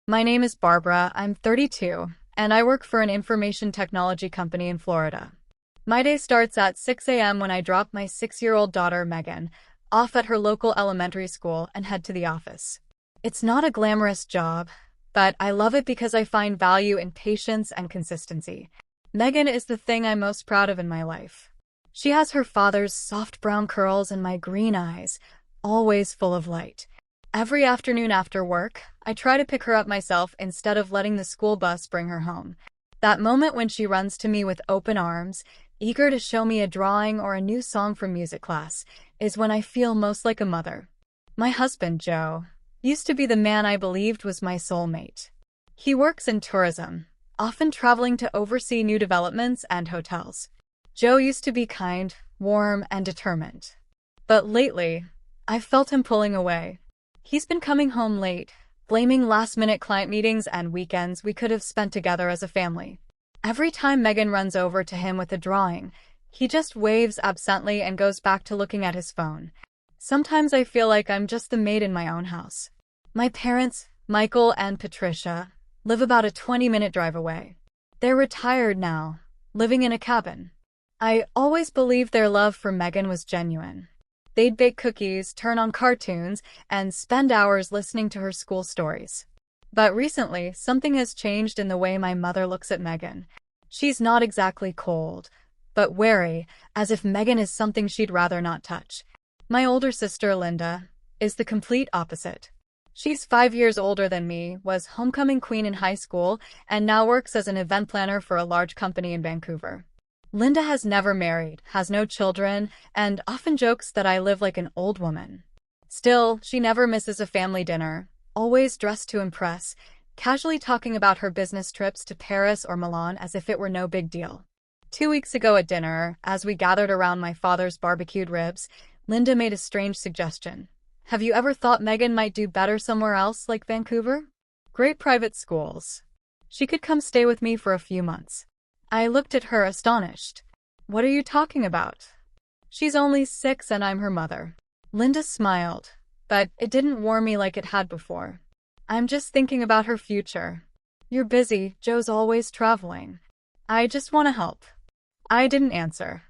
My name is Barbara, I'm 32, and I work for an information technology company in Florida. My day starts at 6 a.m. when I drop my 6-year-old daughter, Megan, off at her local elementary school and head to the office. It's not a glamorous job, but I love it because I find value in patience and consistency. Megan is the thing I'm most proud of in my life. She has her father's soft brown curls and my green eyes, always full of light. Every afternoon after work, I try to pick her up myself instead of letting the school bus bring her home. That moment when she runs to me with open arms, eager to show me a drawing or a new song from music class, is when I feel most like a mother. My husband, Joe, used to be the man I believed was my soulmate. He works in tourism, often traveling to oversee new developments and hotels. Joe used to be kind, warm, and determined. But lately, I've felt him pulling away. He's been coming home late, blaming last-minute client meetings and weekends we could have spent together as a family. Every time Megan runs over to him with a drawing, he just waves absently and goes back to looking at his phone. Sometimes I feel like I'm just the maid in my own house. My parents, Michael and Patricia, live about a 20-minute drive away. They're retired now, living in a cabin. I always believed their love for Megan was genuine. They'd bake cookies, turn on cartoons, and spend hours listening to her school stories. But recently, something has changed in the way my mother looks at Megan. She's not exactly cold, but wary, as if Megan is something she'd rather not touch. My older sister, Linda, is the complete opposite. She's 5 years older than me, was homecoming queen in high school, and now works as an event planner for a large company in Vancouver. Linda has never married, has no children, and often jokes that I live like an old woman. Still, she never misses a family dinner, always dressed to impress, casually talking about her business trips to Paris or Milan as if it were no big deal. 2 weeks ago at dinner, as we gathered around my father's barbecued ribs, Linda made a strange suggestion. Have you ever thought Megan might do better somewhere else like Vancouver? Great private schools. She could come stay with me for a few months. I looked at her astonished. What are you talking about? She's only 6 and I'm her mother. Linda smiled, but it didn't warm me like it had before. I'm just thinking about her future. You're busy, Joe's always traveling. I just want to help. I didn't answer.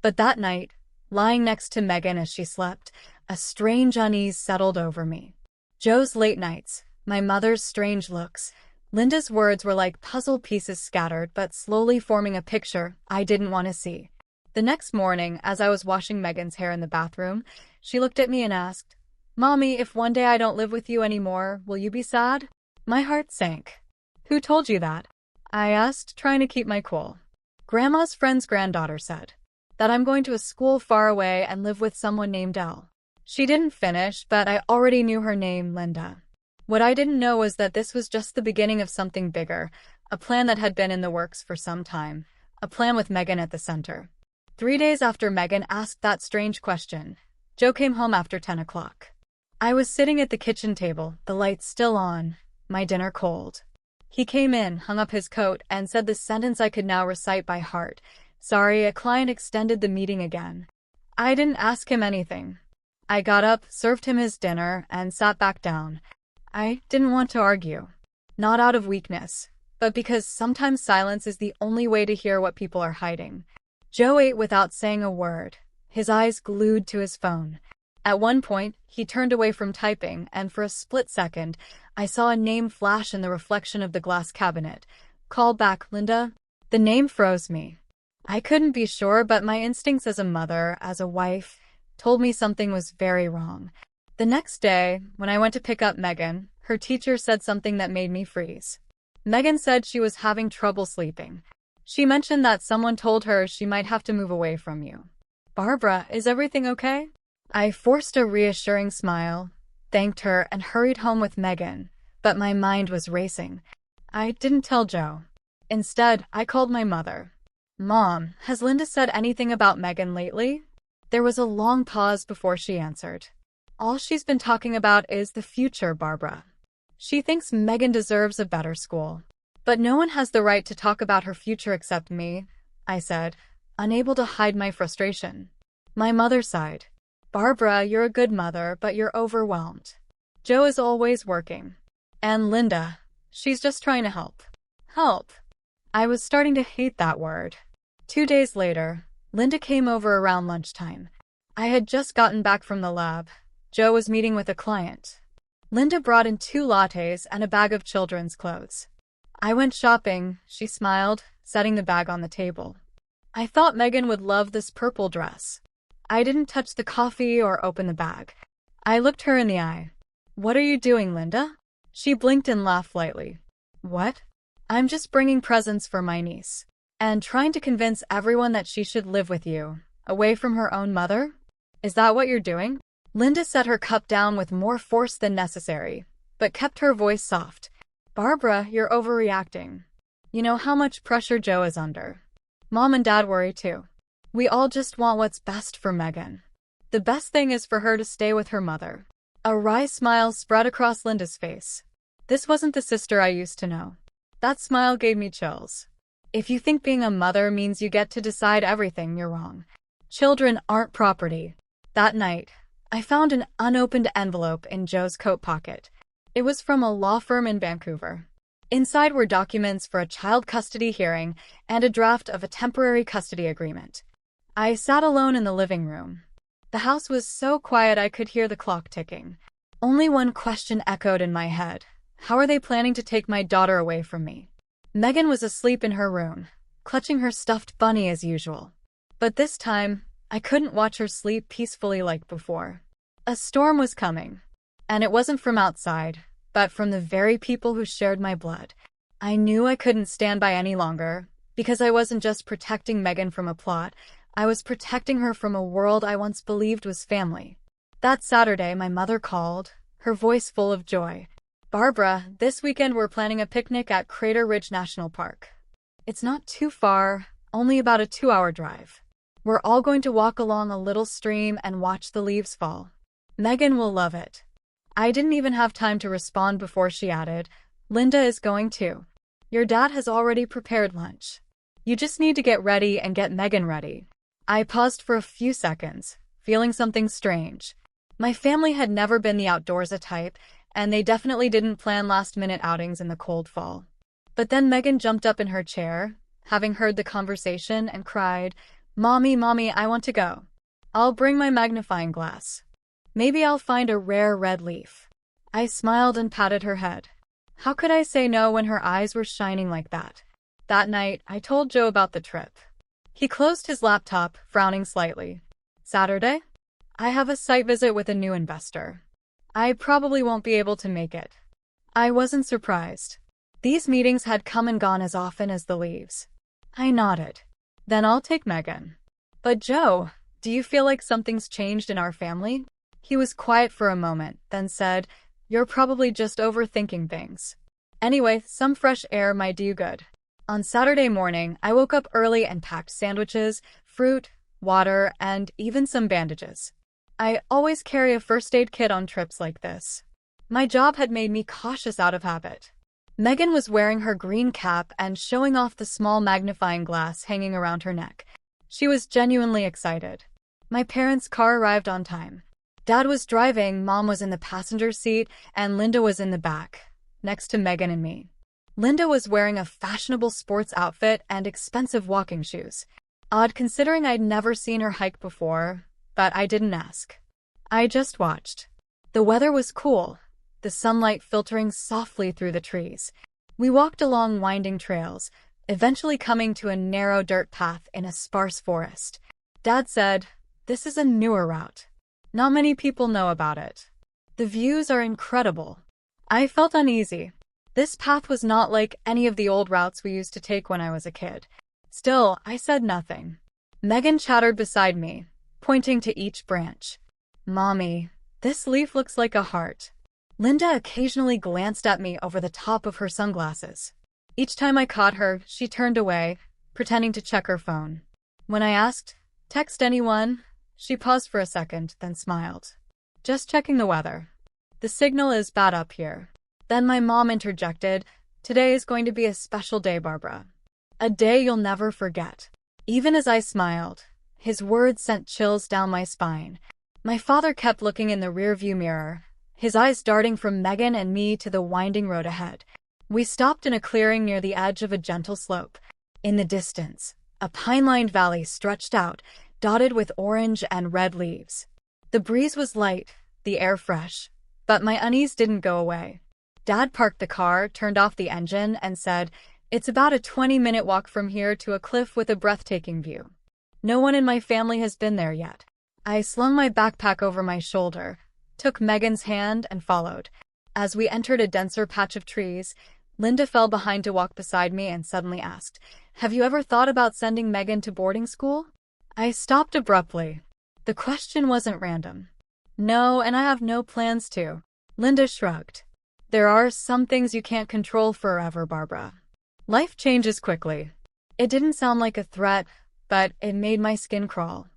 But that night, lying next to Megan as she slept, a strange unease settled over me. Joe's late nights, my mother's strange looks, Linda's words were like puzzle pieces scattered but slowly forming a picture I didn't want to see. The next morning, as I was washing Megan's hair in the bathroom, she looked at me and asked, Mommy, if one day I don't live with you anymore, will you be sad? My heart sank. Who told you that? I asked, trying to keep my cool. Grandma's friend's granddaughter said that I'm going to a school far away and live with someone named Elle. She didn't finish, but I already knew her name, Linda. What I didn't know was that this was just the beginning of something bigger, a plan that had been in the works for some time, a plan with Megan at the center. 3 days after Megan asked that strange question, Joe came home after 10 o'clock. I was sitting at the kitchen table, the lights still on, my dinner cold. He came in, hung up his coat, and said the sentence I could now recite by heart. Sorry, a client extended the meeting again. I didn't ask him anything. I got up, served him his dinner, and sat back down. I didn't want to argue. Not out of weakness, but because sometimes silence is the only way to hear what people are hiding. Joe ate without saying a word, his eyes glued to his phone. At one point, he turned away from typing, and for a split second, I saw a name flash in the reflection of the glass cabinet. Call back, Linda. The name froze me. I couldn't be sure, but my instincts as a mother, as a wife, told me something was very wrong. The next day, when I went to pick up Megan, her teacher said something that made me freeze. Megan said she was having trouble sleeping. She mentioned that someone told her she might have to move away from you. Barbara, is everything okay? I forced a reassuring smile, thanked her, and hurried home with Megan, but my mind was racing. I didn't tell Joe. Instead, I called my mother. Mom, has Linda said anything about Megan lately? There was a long pause before she answered. All she's been talking about is the future, Barbara. She thinks Megan deserves a better school. But no one has the right to talk about her future except me, I said, unable to hide my frustration. My mother sighed. Barbara, you're a good mother, but you're overwhelmed. Joe is always working. And Linda, She's just trying to help. Help. I was starting to hate that word. 2 days later, Linda came over around lunchtime. I had just gotten back from the lab. Joe was meeting with a client. Linda brought in 2 lattes and a bag of children's clothes. I went shopping, she smiled, setting the bag on the table. I thought Megan would love this purple dress. I didn't touch the coffee or open the bag. I looked her in the eye. What are you doing, Linda? She blinked and laughed lightly. What? I'm just bringing presents for my niece. And trying to convince everyone that she should live with you, away from her own mother? Is that what you're doing? Linda set her cup down with more force than necessary, but kept her voice soft. Barbara, you're overreacting. You know how much pressure Joe is under. Mom and Dad worry too. We all just want what's best for Megan. The best thing is for her to stay with her mother. A wry smile spread across Linda's face. This wasn't the sister I used to know. That smile gave me chills. If you think being a mother means you get to decide everything, you're wrong. Children aren't property. That night, I found an unopened envelope in Joe's coat pocket. It was from a law firm in Vancouver. Inside were documents for a child custody hearing and a draft of a temporary custody agreement. I sat alone in the living room. The house was so quiet I could hear the clock ticking. Only one question echoed in my head. How are they planning to take my daughter away from me? Megan was asleep in her room, clutching her stuffed bunny as usual. But this time, I couldn't watch her sleep peacefully like before. A storm was coming. And it wasn't from outside, but from the very people who shared my blood. I knew I couldn't stand by any longer, because I wasn't just protecting Megan from a plot, I was protecting her from a world I once believed was family. That Saturday, my mother called, her voice full of joy. Barbara, this weekend we're planning a picnic at Crater Ridge National Park. It's not too far, only about a 2-hour drive. We're all going to walk along a little stream and watch the leaves fall. Megan will love it. I didn't even have time to respond before she added, Linda is going too. Your dad has already prepared lunch. You just need to get ready and get Megan ready. I paused for a few seconds, feeling something strange. My family had never been the outdoorsy type, and they definitely didn't plan last-minute outings in the cold fall. But then Megan jumped up in her chair, having heard the conversation, and cried, Mommy, Mommy, I want to go. I'll bring my magnifying glass. Maybe I'll find a rare red leaf. I smiled and patted her head. How could I say no when her eyes were shining like that? That night, I told Joe about the trip. He closed his laptop, frowning slightly. Saturday? I have a site visit with a new investor. I probably won't be able to make it. I wasn't surprised. These meetings had come and gone as often as the leaves. I nodded. Then I'll take Megan. But Joe, do you feel like something's changed in our family? He was quiet for a moment, then said, You're probably just overthinking things. Anyway, some fresh air might do you good. On Saturday morning, I woke up early and packed sandwiches, fruit, water, and even some bandages. I always carry a first aid kit on trips like this. My job had made me cautious out of habit. Megan was wearing her green cap and showing off the small magnifying glass hanging around her neck. She was genuinely excited. My parents' car arrived on time. Dad was driving, Mom was in the passenger seat, and Linda was in the back, next to Megan and me. Linda was wearing a fashionable sports outfit and expensive walking shoes. Odd considering I'd never seen her hike before, but I didn't ask. I just watched. The weather was cool, the sunlight filtering softly through the trees. We walked along winding trails, eventually coming to a narrow dirt path in a sparse forest. Dad said, This is a newer route. Not many people know about it. The views are incredible. I felt uneasy. This path was not like any of the old routes we used to take when I was a kid. Still, I said nothing. Megan chattered beside me, pointing to each branch. Mommy, this leaf looks like a heart. Linda occasionally glanced at me over the top of her sunglasses. Each time I caught her, she turned away, pretending to check her phone. When I asked, Text anyone? She paused for a second, then smiled. Just checking the weather. The signal is bad up here. Then my mom interjected, Today is going to be a special day, Barbara. A day you'll never forget. Even as I smiled, his words sent chills down my spine. My father kept looking in the rearview mirror, his eyes darting from Megan and me to the winding road ahead. We stopped in a clearing near the edge of a gentle slope. In the distance, a pine-lined valley stretched out, dotted with orange and red leaves. The breeze was light, the air fresh, but my unease didn't go away. Dad parked the car, turned off the engine, and said, "It's about a 20-minute walk from here to a cliff with a breathtaking view. No one in my family has been there yet." I slung my backpack over my shoulder, took Megan's hand, and followed. As we entered a denser patch of trees, Linda fell behind to walk beside me and suddenly asked, "Have you ever thought about sending Megan to boarding school?" I stopped abruptly. The question wasn't random. "No, and I have no plans to." Linda shrugged. "There are some things you can't control forever, Barbara. Life changes quickly." It didn't sound like a threat, but it made my skin crawl.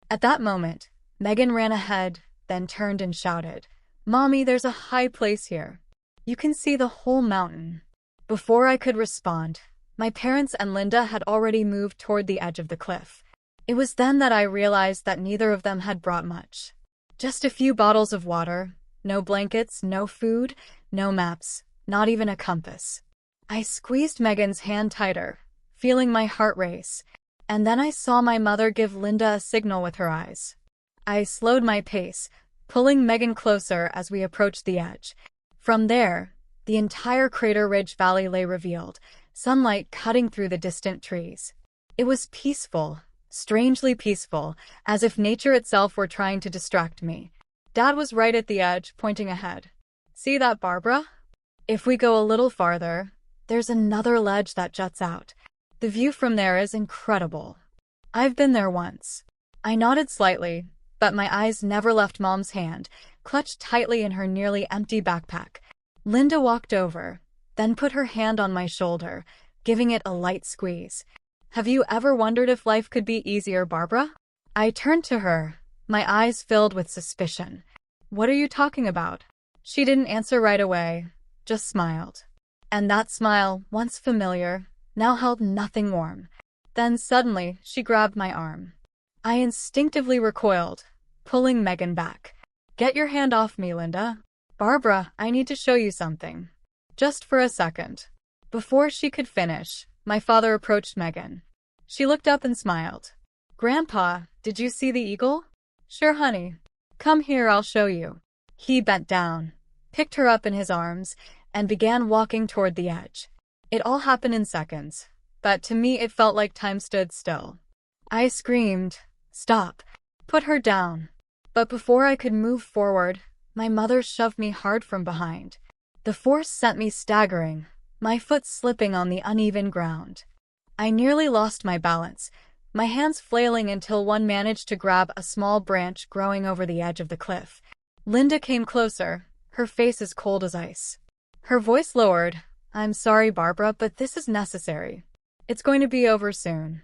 At that moment, Megan ran ahead, then turned and shouted, "Mommy, there's a high place here. You can see the whole mountain." Before I could respond, my parents and Linda had already moved toward the edge of the cliff. It was then that I realized that neither of them had brought much. Just a few bottles of water, no blankets, no food, no maps, not even a compass. I squeezed Megan's hand tighter, feeling my heart race, and then I saw my mother give Linda a signal with her eyes. I slowed my pace, pulling Megan closer as we approached the edge. From there, the entire Crater Ridge Valley lay revealed, sunlight cutting through the distant trees. It was peaceful, strangely peaceful, as if nature itself were trying to distract me. Dad was right at the edge, pointing ahead. "See that, Barbara? If we go a little farther, there's another ledge that juts out. The view from there is incredible. I've been there once." I nodded slightly, but my eyes never left Mom's hand, clutched tightly in her nearly empty backpack. Linda walked over, then put her hand on my shoulder, giving it a light squeeze. "Have you ever wondered if life could be easier, Barbara?" I turned to her, my eyes filled with suspicion. "What are you talking about?" She didn't answer right away, just smiled. And that smile, once familiar, now held nothing warm. Then suddenly, she grabbed my arm. I instinctively recoiled, pulling Megan back. "Get your hand off me, Linda. Barbara, I need to show you something. Just for a second." Before she could finish, my father approached Megan. She looked up and smiled. "Grandpa, did you see the eagle?" "Sure, honey. Come here, I'll show you." He bent down, picked her up in his arms, and began walking toward the edge. It all happened in seconds, but to me it felt like time stood still. I screamed, "Stop! Put her down!" But before I could move forward, my mother shoved me hard from behind. The force sent me staggering, my foot slipping on the uneven ground. I nearly lost my balance, my hands flailing until one managed to grab a small branch growing over the edge of the cliff. Linda came closer, her face as cold as ice. Her voice lowered. "I'm sorry, Barbara, but this is necessary. It's going to be over soon."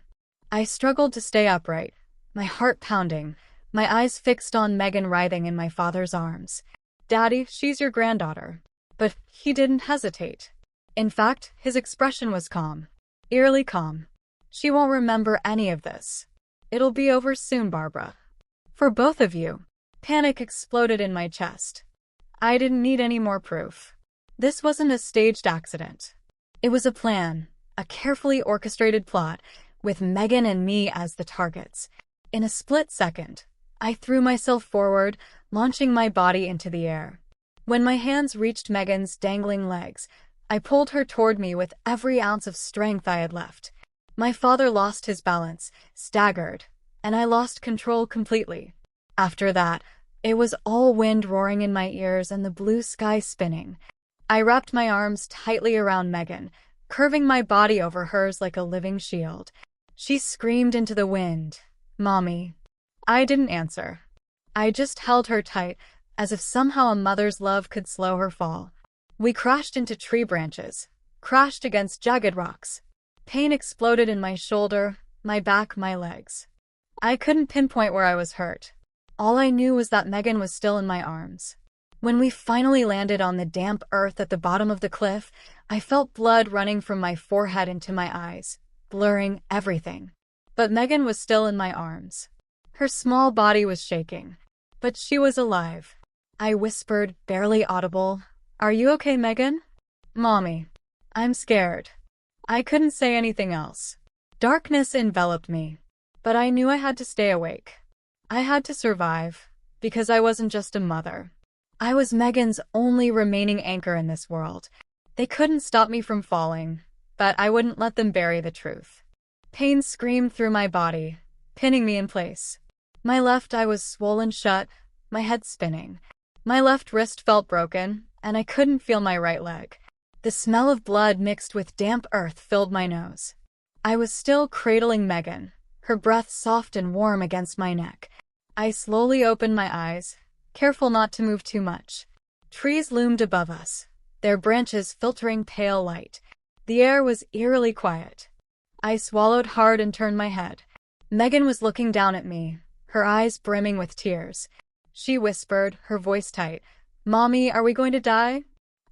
I struggled to stay upright, my heart pounding, my eyes fixed on Megan writhing in my father's arms. "Daddy, she's your granddaughter." But he didn't hesitate. In fact, his expression was calm, eerily calm. "She won't remember any of this. It'll be over soon, Barbara. For both of you." Panic exploded in my chest. I didn't need any more proof. This wasn't a staged accident. It was a plan, a carefully orchestrated plot, with Megan and me as the targets. In a split second, I threw myself forward, launching my body into the air. When my hands reached Megan's dangling legs, I pulled her toward me with every ounce of strength I had left. My father lost his balance, staggered, and I lost control completely. After that, it was all wind roaring in my ears and the blue sky spinning. I wrapped my arms tightly around Megan, curving my body over hers like a living shield. She screamed into the wind, "Mommy." I didn't answer. I just held her tight, as if somehow a mother's love could slow her fall. We crashed into tree branches, crashed against jagged rocks. Pain exploded in my shoulder, my back, my legs. I couldn't pinpoint where I was hurt. All I knew was that Megan was still in my arms. When we finally landed on the damp earth at the bottom of the cliff, I felt blood running from my forehead into my eyes, blurring everything. But Megan was still in my arms. Her small body was shaking, but she was alive. I whispered, barely audible, "Are you okay, Megan?" "Mommy." I'm scared. I couldn't say anything else. Darkness enveloped me, but I knew I had to stay awake. I had to survive, because I wasn't just a mother. I was Megan's only remaining anchor in this world. They couldn't stop me from falling, but I wouldn't let them bury the truth. Pain screamed through my body, pinning me in place. My left eye was swollen shut, my head spinning. My left wrist felt broken, and I couldn't feel my right leg. The smell of blood mixed with damp earth filled my nose. I was still cradling Megan, her breath soft and warm against my neck. I slowly opened my eyes, careful not to move too much. Trees loomed above us, their branches filtering pale light. The air was eerily quiet. I swallowed hard and turned my head. Megan was looking down at me, her eyes brimming with tears. She whispered, her voice tight, "Mommy, are we going to die?"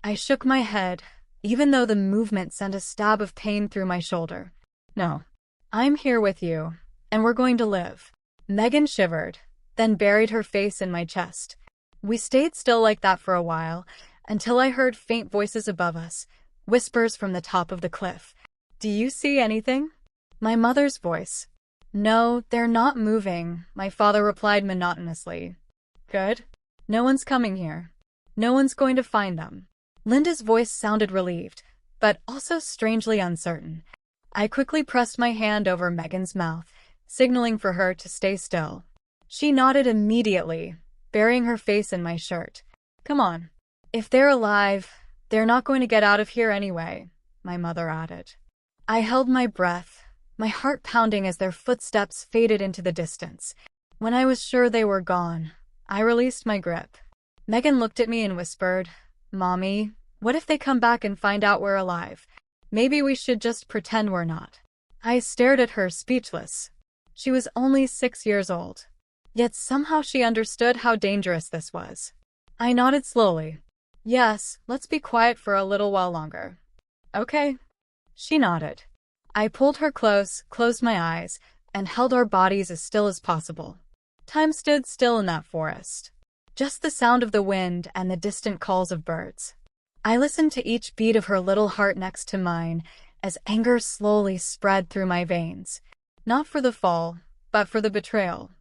I shook my head, even though the movement sent a stab of pain through my shoulder. "No. I'm here with you, and we're going to live." Megan shivered, then buried her face in my chest. We stayed still like that for a while, until I heard faint voices above us, whispers from the top of the cliff. "Do you see anything?" My mother's voice. "No, they're not moving," my father replied monotonously. "Good. No one's coming here. No one's going to find them." Linda's voice sounded relieved, but also strangely uncertain. I quickly pressed my hand over Megan's mouth, signaling for her to stay still. She nodded immediately, burying her face in my shirt. "Come on. If they're alive, they're not going to get out of here anyway," my mother added. I held my breath, my heart pounding as their footsteps faded into the distance. When I was sure they were gone, I released my grip. Megan looked at me and whispered, "Mommy, what if they come back and find out we're alive? Maybe we should just pretend we're not." I stared at her, speechless. She was only 6 years old. Yet somehow she understood how dangerous this was. I nodded slowly. "Yes, let's be quiet for a little while longer." "Okay." She nodded. I pulled her close, closed my eyes, and held our bodies as still as possible. Time stood still in that forest. Just the sound of the wind and the distant calls of birds. I listened to each beat of her little heart next to mine as anger slowly spread through my veins. Not for the fall, but for the betrayal.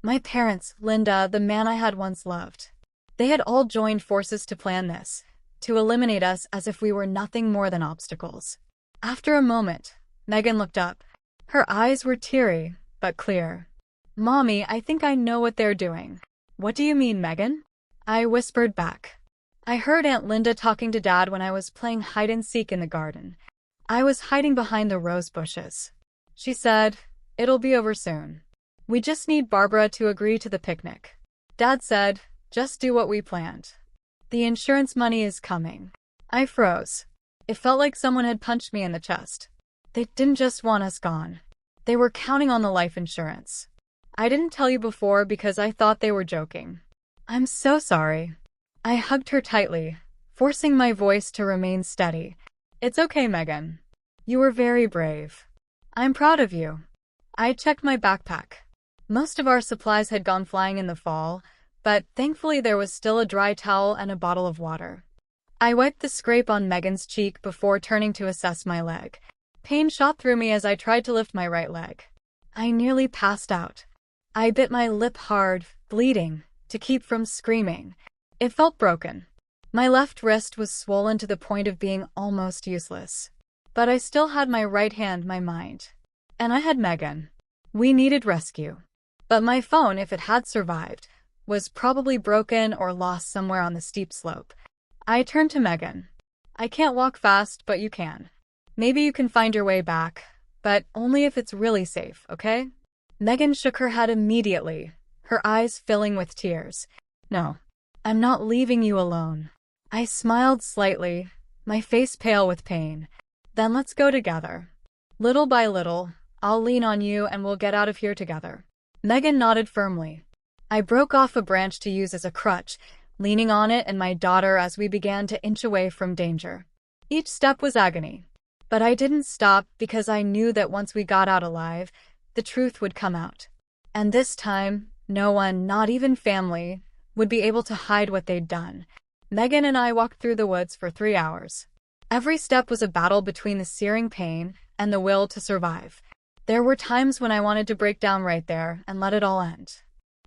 My parents, Linda, the man I had once loved. They had all joined forces to plan this, to eliminate us as if we were nothing more than obstacles. After a moment, Megan looked up. Her eyes were teary, but clear. "Mommy, I think I know what they're doing." "What do you mean, Megan?" I whispered back. "I heard Aunt Linda talking to Dad when I was playing hide-and-seek in the garden. I was hiding behind the rose bushes. She said, 'It'll be over soon. We just need Barbara to agree to the picnic.' Dad said, 'Just do what we planned. The insurance money is coming.'" I froze. It felt like someone had punched me in the chest. They didn't just want us gone. They were counting on the life insurance. "I didn't tell you before because I thought they were joking." "I'm so sorry." I hugged her tightly, forcing my voice to remain steady. "It's okay, Megan. You were very brave. I'm proud of you." I checked my backpack. Most of our supplies had gone flying in the fall, but thankfully there was still a dry towel and a bottle of water. I wiped the scrape on Megan's cheek before turning to assess my leg. Pain shot through me as I tried to lift my right leg. I nearly passed out. I bit my lip hard, bleeding, to keep from screaming. It felt broken. My left wrist was swollen to the point of being almost useless. But I still had my right hand, my mind. And I had Megan. We needed rescue. But my phone, if it had survived, was probably broken or lost somewhere on the steep slope. I turned to Megan. "I can't walk fast, but you can. Maybe you can find your way back, but only if it's really safe, okay?" Megan shook her head immediately, her eyes filling with tears. "No, I'm not leaving you alone." I smiled slightly, my face pale with pain. "Then let's go together. Little by little, I'll lean on you and we'll get out of here together." Megan nodded firmly. I broke off a branch to use as a crutch, leaning on it and my daughter as we began to inch away from danger. Each step was agony. But I didn't stop because I knew that once we got out alive, the truth would come out. And this time, no one, not even family, would be able to hide what they'd done. Megan and I walked through the woods for 3 hours. Every step was a battle between the searing pain and the will to survive. There were times when I wanted to break down right there and let it all end.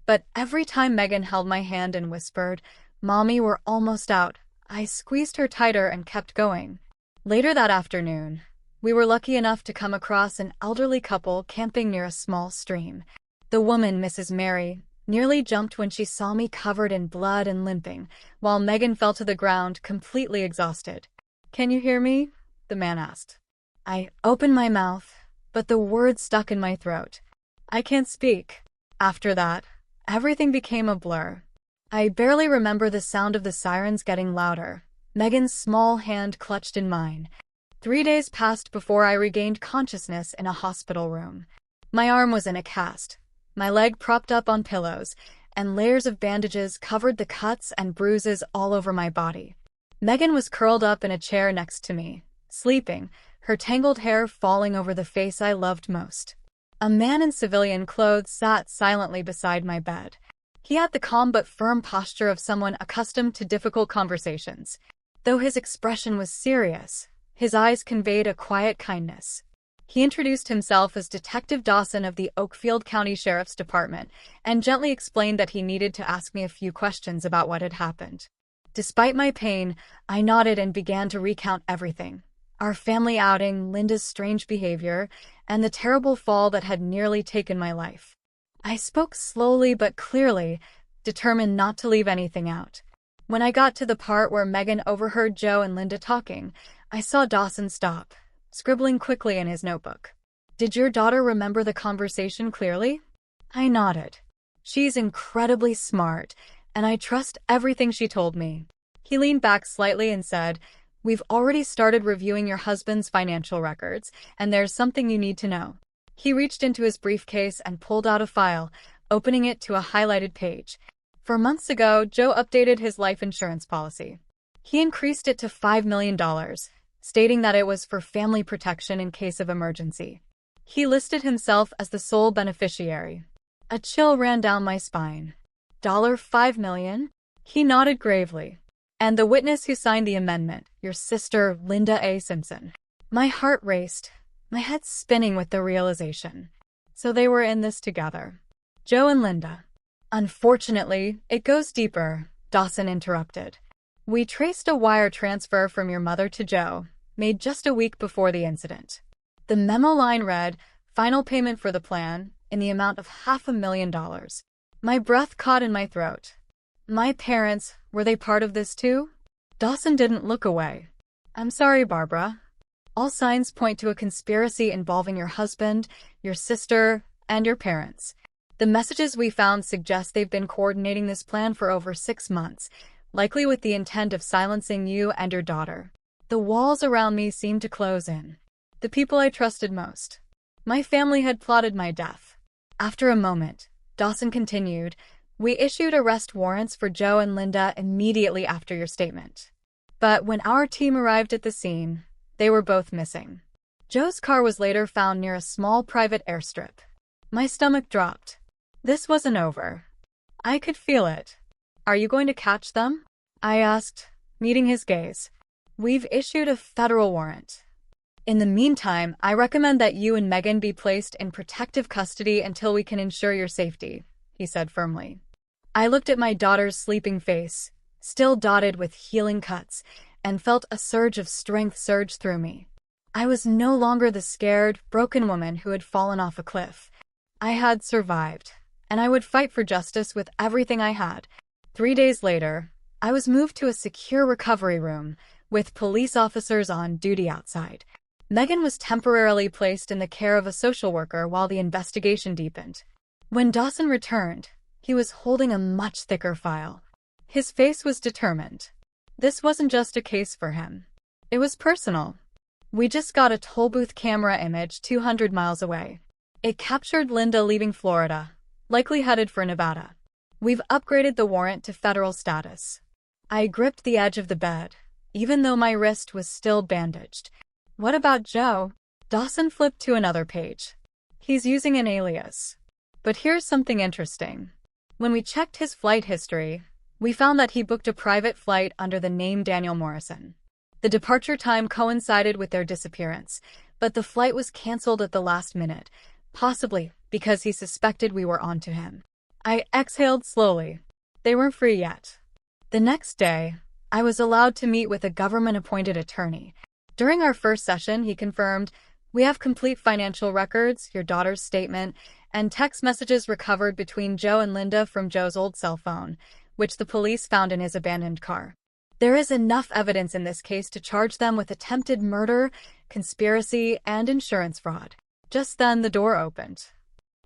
But every time Megan held my hand and whispered, "Mommy, we're almost out," I squeezed her tighter and kept going. Later that afternoon, we were lucky enough to come across an elderly couple camping near a small stream. The woman, Mrs. Mary, nearly jumped when she saw me covered in blood and limping, while Megan fell to the ground completely exhausted. "Can you hear me?" the man asked. I opened my mouth, but the words stuck in my throat. "I can't speak." After that, everything became a blur. I barely remember the sound of the sirens getting louder, Megan's small hand clutched in mine. 3 days passed before I regained consciousness in a hospital room. My arm was in a cast, my leg propped up on pillows, and layers of bandages covered the cuts and bruises all over my body. Megan was curled up in a chair next to me, sleeping, her tangled hair falling over the face I loved most. A man in civilian clothes sat silently beside my bed. He had the calm but firm posture of someone accustomed to difficult conversations. Though his expression was serious, his eyes conveyed a quiet kindness. He introduced himself as Detective Dawson of the Oakfield County Sheriff's Department and gently explained that he needed to ask me a few questions about what had happened. Despite my pain, I nodded and began to recount everything. Our family outing, Linda's strange behavior, and the terrible fall that had nearly taken my life. I spoke slowly but clearly, determined not to leave anything out. When I got to the part where Megan overheard Joe and Linda talking, I saw Dawson stop, scribbling quickly in his notebook. "Did your daughter remember the conversation clearly?" I nodded. "She's incredibly smart, and I trust everything she told me." He leaned back slightly and said, "We've already started reviewing your husband's financial records, and there's something you need to know." He reached into his briefcase and pulled out a file, opening it to a highlighted page. "For months ago, Joe updated his life insurance policy. He increased it to $5 million, stating that it was for family protection in case of emergency. He listed himself as the sole beneficiary." A chill ran down my spine. $5 million? He nodded gravely. "And the witness who signed the amendment, your sister, Linda A. Simpson." My heart raced, my head spinning with the realization. So they were in this together. Joe and Linda. "Unfortunately, it goes deeper," Dawson interrupted. "We traced a wire transfer from your mother to Joe, made just a week before the incident. The memo line read, 'Final payment for the plan,' in the amount of $500,000. My breath caught in my throat. My parents, were they part of this too? Dawson didn't look away. "I'm sorry, Barbara. All signs point to a conspiracy involving your husband, your sister, and your parents. The messages we found suggest they've been coordinating this plan for over 6 months, likely with the intent of silencing you and your daughter." The walls around me seemed to close in. The people I trusted most. My family had plotted my death. After a moment, Dawson continued, "We issued arrest warrants for Joe and Linda immediately after your statement. But when our team arrived at the scene, they were both missing. Joe's car was later found near a small private airstrip." My stomach dropped. This wasn't over. I could feel it. "Are you going to catch them?" I asked, meeting his gaze. "We've issued a federal warrant. In the meantime, I recommend that you and Megan be placed in protective custody until we can ensure your safety," he said firmly. I looked at my daughter's sleeping face, still dotted with healing cuts, and felt a surge of strength surge through me. I was no longer the scared, broken woman who had fallen off a cliff. I had survived, and I would fight for justice with everything I had. 3 days later, I was moved to a secure recovery room, with police officers on duty outside. Megan was temporarily placed in the care of a social worker while the investigation deepened. When Dawson returned, he was holding a much thicker file. His face was determined. This wasn't just a case for him. It was personal. We just got a tollbooth camera image 200 miles away. It captured Linda leaving Florida, likely headed for Nevada. We've upgraded the warrant to federal status. I gripped the edge of the bed, even though my wrist was still bandaged. "What about Joe?" Dawson flipped to another page. "He's using an alias. But here's something interesting. When we checked his flight history, we found that he booked a private flight under the name Daniel Morrison. The departure time coincided with their disappearance, but the flight was canceled at the last minute, possibly because he suspected we were onto him. I exhaled slowly. They weren't free yet. The next day, I was allowed to meet with a government-appointed attorney. During our first session, he confirmed, "We have complete financial records, your daughter's statement, and text messages recovered between Joe and Linda from Joe's old cell phone, which the police found in his abandoned car. There is enough evidence in this case to charge them with attempted murder, conspiracy, and insurance fraud." Just then, the door opened.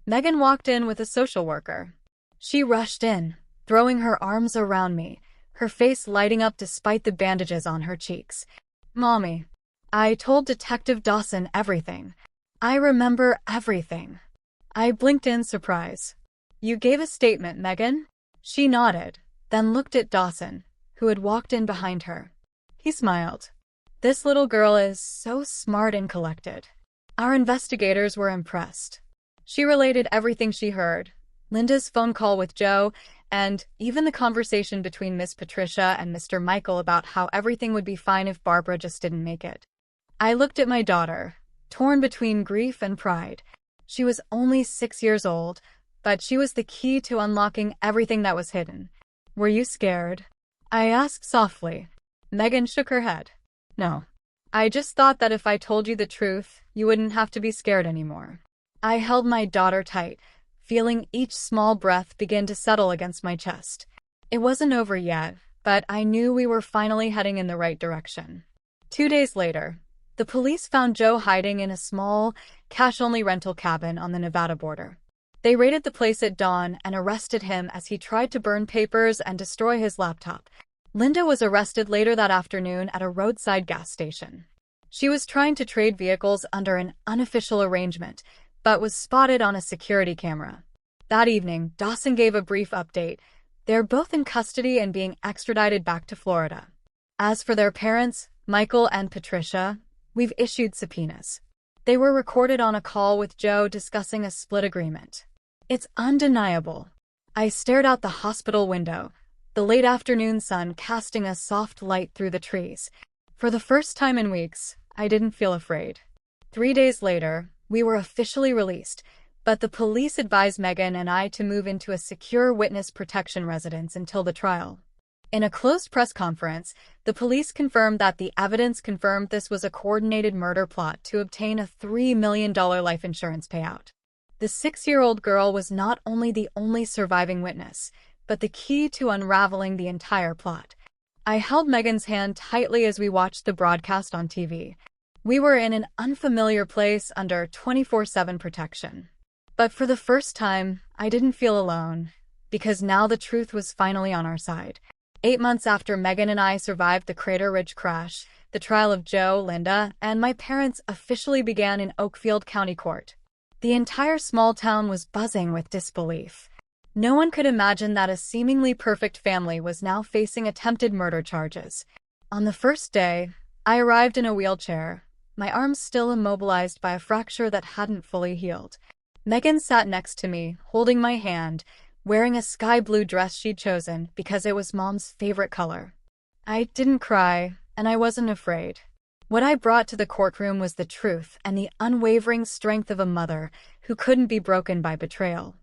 Megan walked in with a social worker. She rushed in, throwing her arms around me, her face lighting up despite the bandages on her cheeks. "Mommy, I told Detective Dawson everything. I remember everything." I blinked in surprise. "You gave a statement, Megan?" She nodded, then looked at Dawson, who had walked in behind her. He smiled. "This little girl is so smart and collected." Our investigators were impressed. She related everything she heard, Linda's phone call with Joe, and even the conversation between Miss Patricia and Mr. Michael about how everything would be fine if Barbara just didn't make it. I looked at my daughter, torn between grief and pride. She was only 6 years old, but she was the key to unlocking everything that was hidden. "Were you scared?" I asked softly. Megan shook her head. "No. I just thought that if I told you the truth, you wouldn't have to be scared anymore." I held my daughter tight, feeling each small breath begin to settle against my chest. It wasn't over yet, but I knew we were finally heading in the right direction. 2 days later, the police found Joe hiding in a small, cash-only rental cabin on the Nevada border. They raided the place at dawn and arrested him as he tried to burn papers and destroy his laptop. Linda was arrested later that afternoon at a roadside gas station. She was trying to trade vehicles under an unofficial arrangement, but was spotted on a security camera. That evening, Dawson gave a brief update. They're both in custody and being extradited back to Florida. As for their parents, Michael and Patricia, we've issued subpoenas. They were recorded on a call with Joe discussing a split agreement. It's undeniable. I stared out the hospital window, the late afternoon sun casting a soft light through the trees. For the first time in weeks, I didn't feel afraid. 3 days later, we were officially released, but the police advised Megan and I to move into a secure witness protection residence until the trial. In a closed press conference, the police confirmed that the evidence confirmed this was a coordinated murder plot to obtain a $3 million life insurance payout. The 6-year-old girl was not only the only surviving witness, but the key to unraveling the entire plot. I held Megan's hand tightly as we watched the broadcast on TV. We were in an unfamiliar place under 24/7 protection. But for the first time, I didn't feel alone, because now the truth was finally on our side. 8 months after Megan and I survived the Crater Ridge crash, the trial of Joe, Linda, and my parents officially began in Oakfield County Court. The entire small town was buzzing with disbelief. No one could imagine that a seemingly perfect family was now facing attempted murder charges. On the first day, I arrived in a wheelchair, my arms still immobilized by a fracture that hadn't fully healed. Megan sat next to me, holding my hand, wearing a sky blue dress she'd chosen because it was Mom's favorite color. I didn't cry, and I wasn't afraid. What I brought to the courtroom was the truth and the unwavering strength of a mother who couldn't be broken by betrayal.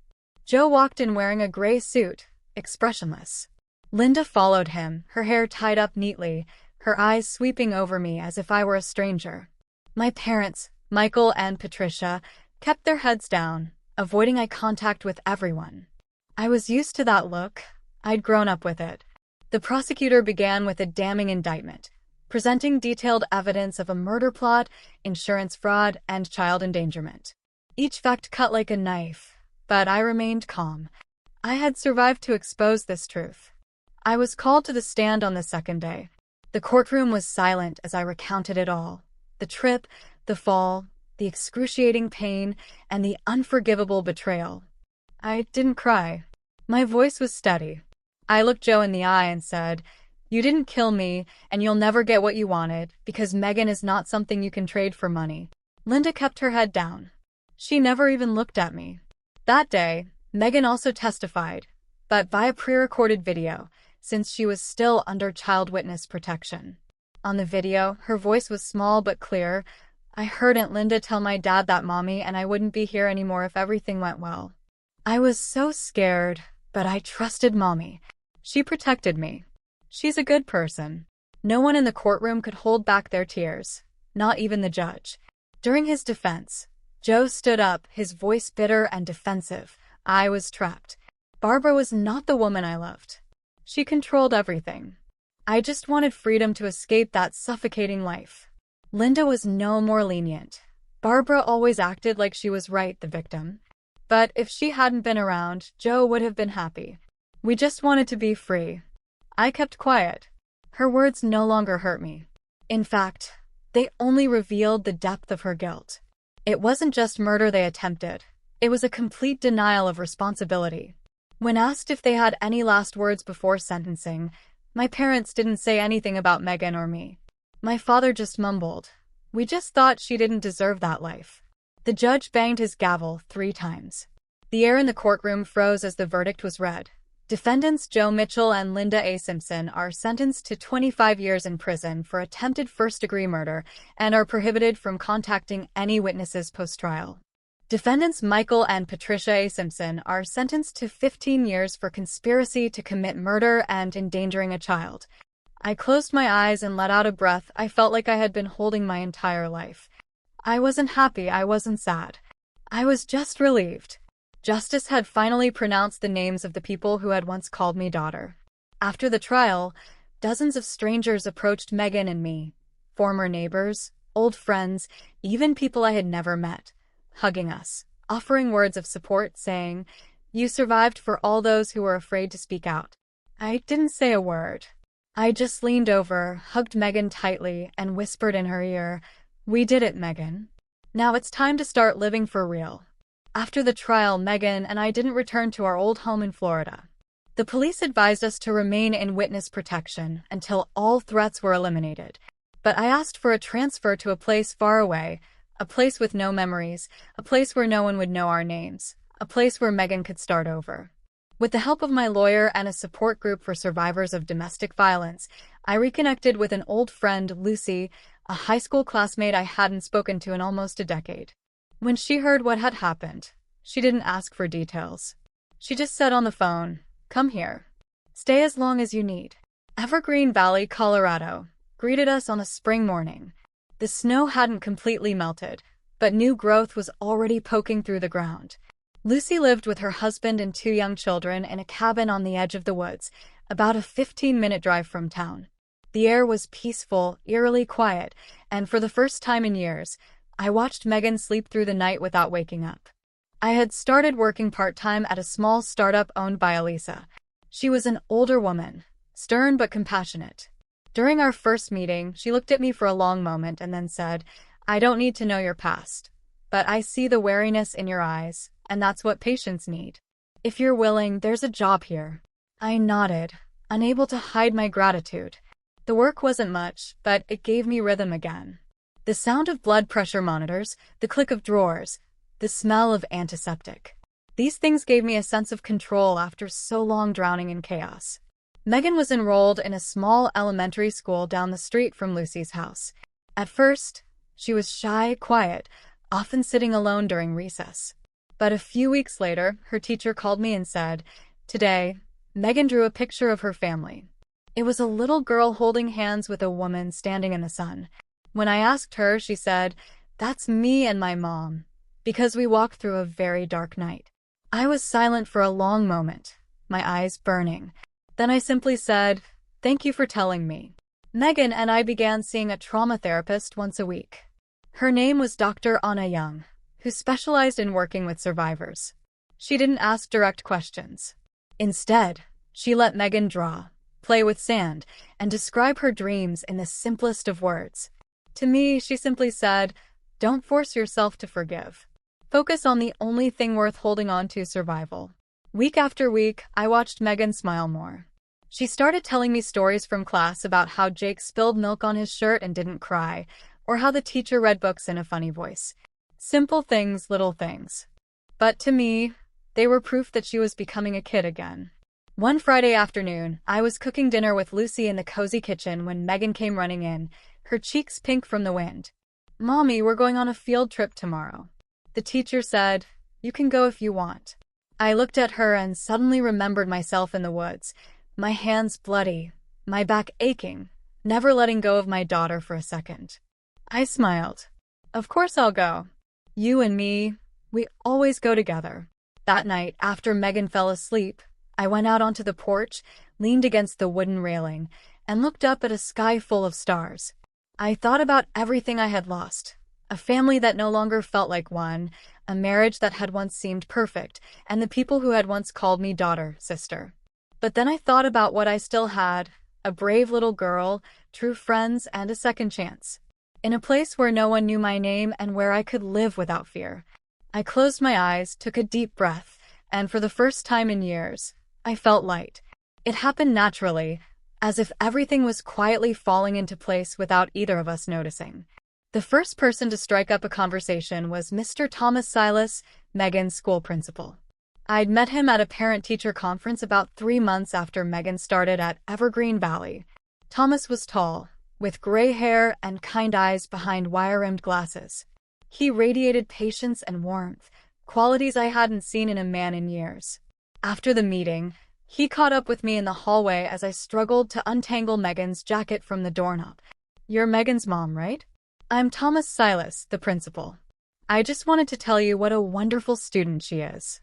Joe walked in wearing a gray suit, expressionless. Linda followed him, her hair tied up neatly, her eyes sweeping over me as if I were a stranger. My parents, Michael and Patricia, kept their heads down, avoiding eye contact with everyone. I was used to that look. I'd grown up with it. The prosecutor began with a damning indictment, presenting detailed evidence of a murder plot, insurance fraud, and child endangerment. Each fact cut like a knife, but I remained calm. I had survived to expose this truth. I was called to the stand on the second day. The courtroom was silent as I recounted it all. The trip, the fall, the excruciating pain, and the unforgivable betrayal. I didn't cry. My voice was steady. I looked Joe in the eye and said, "You didn't kill me, and you'll never get what you wanted, because Megan is not something you can trade for money." Linda kept her head down. She never even looked at me. That day, Megan also testified, but via pre-recorded video, since she was still under child witness protection. On the video, her voice was small but clear. I heard Aunt Linda tell my dad that Mommy and I wouldn't be here anymore if everything went well. I was so scared, but I trusted Mommy. She protected me. She's a good person. No one in the courtroom could hold back their tears, not even the judge. During his defense, Joe stood up, his voice bitter and defensive. I was trapped. Barbara was not the woman I loved. She controlled everything. I just wanted freedom to escape that suffocating life. Linda was no more lenient. Barbara always acted like she was right, the victim. But if she hadn't been around, Joe would have been happy. We just wanted to be free. I kept quiet. Her words no longer hurt me. In fact, they only revealed the depth of her guilt. It wasn't just murder they attempted. It was a complete denial of responsibility. When asked if they had any last words before sentencing, my parents didn't say anything about Megan or me. My father just mumbled, "We just thought she didn't deserve that life." The judge banged his gavel 3 times. The air in the courtroom froze as the verdict was read. Defendants Joe Mitchell and Linda A. Simpson are sentenced to 25 years in prison for attempted first-degree murder and are prohibited from contacting any witnesses post-trial. Defendants Michael and Patricia A. Simpson are sentenced to 15 years for conspiracy to commit murder and endangering a child. I closed my eyes and let out a breath I felt like I had been holding my entire life. I wasn't happy, I wasn't sad. I was just relieved. Justice had finally pronounced the names of the people who had once called me daughter. After the trial, dozens of strangers approached Megan and me, former neighbors, old friends, even people I had never met, hugging us, offering words of support, saying, "You survived," for all those who were afraid to speak out. I didn't say a word. I just leaned over, hugged Megan tightly, and whispered in her ear, "We did it, Megan. Now it's time to start living for real." After the trial, Megan and I didn't return to our old home in Florida. The police advised us to remain in witness protection until all threats were eliminated. But I asked for a transfer to a place far away, a place with no memories, a place where no one would know our names, a place where Megan could start over. With the help of my lawyer and a support group for survivors of domestic violence, I reconnected with an old friend, Lucy, a high school classmate I hadn't spoken to in almost a decade. When she heard what had happened, she didn't ask for details. She just said on the phone, "Come here. Stay as long as you need." Evergreen Valley, Colorado, greeted us on a spring morning. The snow hadn't completely melted, but new growth was already poking through the ground. Lucy lived with her husband and 2 young children in a cabin on the edge of the woods, about a 15-minute drive from town. The air was peaceful, eerily quiet, and for the first time in years, I watched Megan sleep through the night without waking up. I had started working part-time at a small startup owned by Elisa. She was an older woman, stern but compassionate. During our first meeting, she looked at me for a long moment and then said, "I don't need to know your past, but I see the wariness in your eyes, and that's what patients need. If you're willing, there's a job here." I nodded, unable to hide my gratitude. The work wasn't much, but it gave me rhythm again. The sound of blood pressure monitors, the click of drawers, the smell of antiseptic. These things gave me a sense of control after so long drowning in chaos. Megan was enrolled in a small elementary school down the street from Lucy's house. At first, she was shy, quiet, often sitting alone during recess. But a few weeks later, her teacher called me and said, "Today, Megan drew a picture of her family." It was a little girl holding hands with a woman standing in the sun. When I asked her, she said, "That's me and my mom," because we walked through a very dark night. I was silent for a long moment, my eyes burning. Then I simply said, "Thank you for telling me." Megan and I began seeing a trauma therapist once a week. Her name was Dr. Anna Young, who specialized in working with survivors. She didn't ask direct questions. Instead, she let Megan draw, play with sand, and describe her dreams in the simplest of words. To me, she simply said, "Don't force yourself to forgive. Focus on the only thing worth holding on to: survival." Week after week, I watched Megan smile more. She started telling me stories from class about how Jake spilled milk on his shirt and didn't cry, or how the teacher read books in a funny voice. Simple things, little things. But to me, they were proof that she was becoming a kid again. One Friday afternoon, I was cooking dinner with Lucy in the cozy kitchen when Megan came running in, her cheeks pink from the wind. "Mommy, we're going on a field trip tomorrow." The teacher said, "You can go if you want." I looked at her and suddenly remembered myself in the woods, my hands bloody, my back aching, never letting go of my daughter for a second. I smiled. "Of course I'll go. You and me, we always go together." That night, after Megan fell asleep, I went out onto the porch, leaned against the wooden railing, and looked up at a sky full of stars. I thought about everything I had lost, a family that no longer felt like one, a marriage that had once seemed perfect, and the people who had once called me daughter, sister. But then I thought about what I still had, a brave little girl, true friends, and a second chance. In a place where no one knew my name and where I could live without fear. I closed my eyes, took a deep breath, and for the first time in years, I felt light. It happened naturally, as if everything was quietly falling into place without either of us noticing. The first person to strike up a conversation was Mr. Thomas Silas, Megan's school principal. I'd met him at a parent-teacher conference about 3 months after Megan started at Evergreen Valley. Thomas was tall, with gray hair and kind eyes behind wire-rimmed glasses. He radiated patience and warmth, qualities I hadn't seen in a man in years. After the meeting, he caught up with me in the hallway as I struggled to untangle Megan's jacket from the doorknob. "You're Megan's mom, right?" "I'm Thomas Silas, the principal. I just wanted to tell you what a wonderful student she is."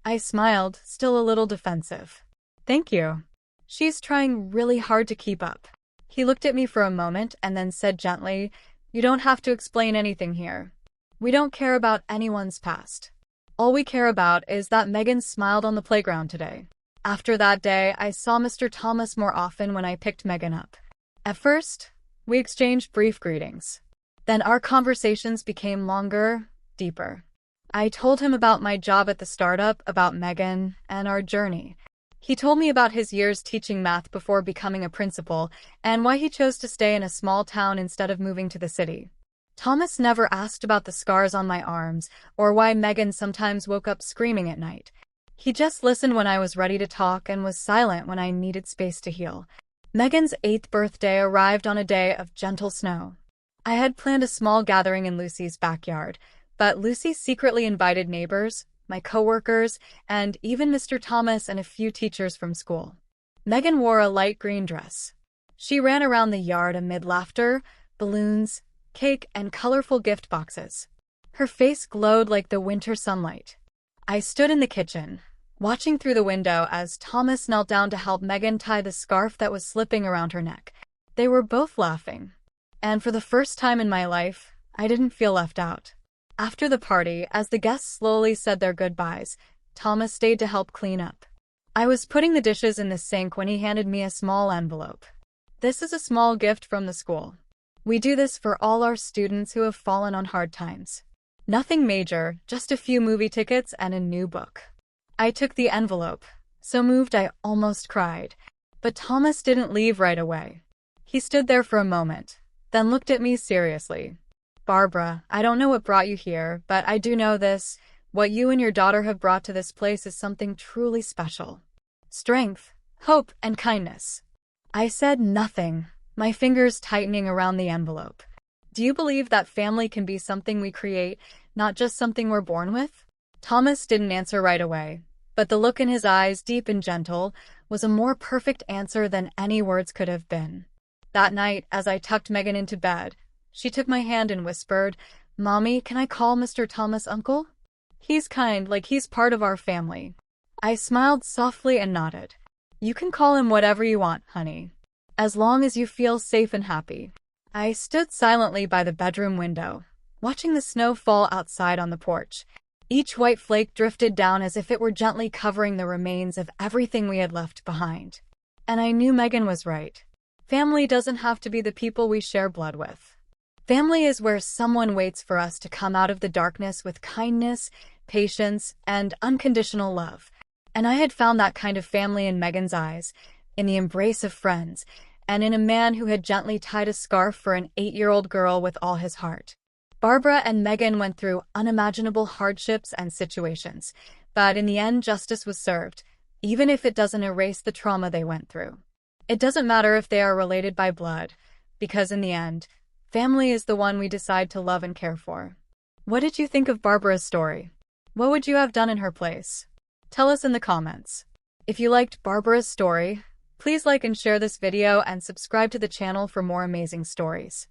I smiled, still a little defensive. "Thank you. She's trying really hard to keep up." He looked at me for a moment and then said gently, "You don't have to explain anything here. We don't care about anyone's past. All we care about is that Megan smiled on the playground today." After that day, I saw Mr. Thomas more often when I picked Megan up. At first, we exchanged brief greetings. Then our conversations became longer, deeper. I told him about my job at the startup, about Megan, and our journey. He told me about his years teaching math before becoming a principal, and why he chose to stay in a small town instead of moving to the city. Thomas never asked about the scars on my arms, or why Megan sometimes woke up screaming at night. He just listened when I was ready to talk and was silent when I needed space to heal. Megan's 8th birthday arrived on a day of gentle snow. I had planned a small gathering in Lucy's backyard, but Lucy secretly invited neighbors, my coworkers, and even Mr. Thomas and a few teachers from school. Megan wore a light green dress. She ran around the yard amid laughter, balloons, cake, and colorful gift boxes. Her face glowed like the winter sunlight. I stood in the kitchen, watching through the window as Thomas knelt down to help Megan tie the scarf that was slipping around her neck. They were both laughing. And for the first time in my life, I didn't feel left out. After the party, as the guests slowly said their goodbyes, Thomas stayed to help clean up. I was putting the dishes in the sink when he handed me a small envelope. "This is a small gift from the school. We do this for all our students who have fallen on hard times. Nothing major, just a few movie tickets and a new book." I took the envelope, so moved I almost cried. But Thomas didn't leave right away. He stood there for a moment, then looked at me seriously. "Barbara, I don't know what brought you here, but I do know this. What you and your daughter have brought to this place is something truly special. Strength, hope, and kindness." I said nothing, my fingers tightening around the envelope. "Do you believe that family can be something we create, not just something we're born with?" Thomas didn't answer right away, but the look in his eyes, deep and gentle, was a more perfect answer than any words could have been. That night, as I tucked Megan into bed, she took my hand and whispered, "Mommy, can I call Mr. Thomas Uncle? He's kind, like he's part of our family." I smiled softly and nodded. "You can call him whatever you want, honey, as long as you feel safe and happy." I stood silently by the bedroom window, watching the snow fall outside on the porch. Each white flake drifted down as if it were gently covering the remains of everything we had left behind. And I knew Megan was right. Family doesn't have to be the people we share blood with. Family is where someone waits for us to come out of the darkness with kindness, patience, and unconditional love. And I had found that kind of family in Megan's eyes, in the embrace of friends, and in a man who had gently tied a scarf for an 8-year-old girl with all his heart. Barbara and Megan went through unimaginable hardships and situations, but in the end justice was served. even if it doesn't erase the trauma they went through. It doesn't matter if they are related by blood, because in the end, family is the one we decide to love and care for. What did you think of Barbara's story? What would you have done in her place? Tell us in the comments. If you liked Barbara's story, please like and share this video and subscribe to the channel for more amazing stories.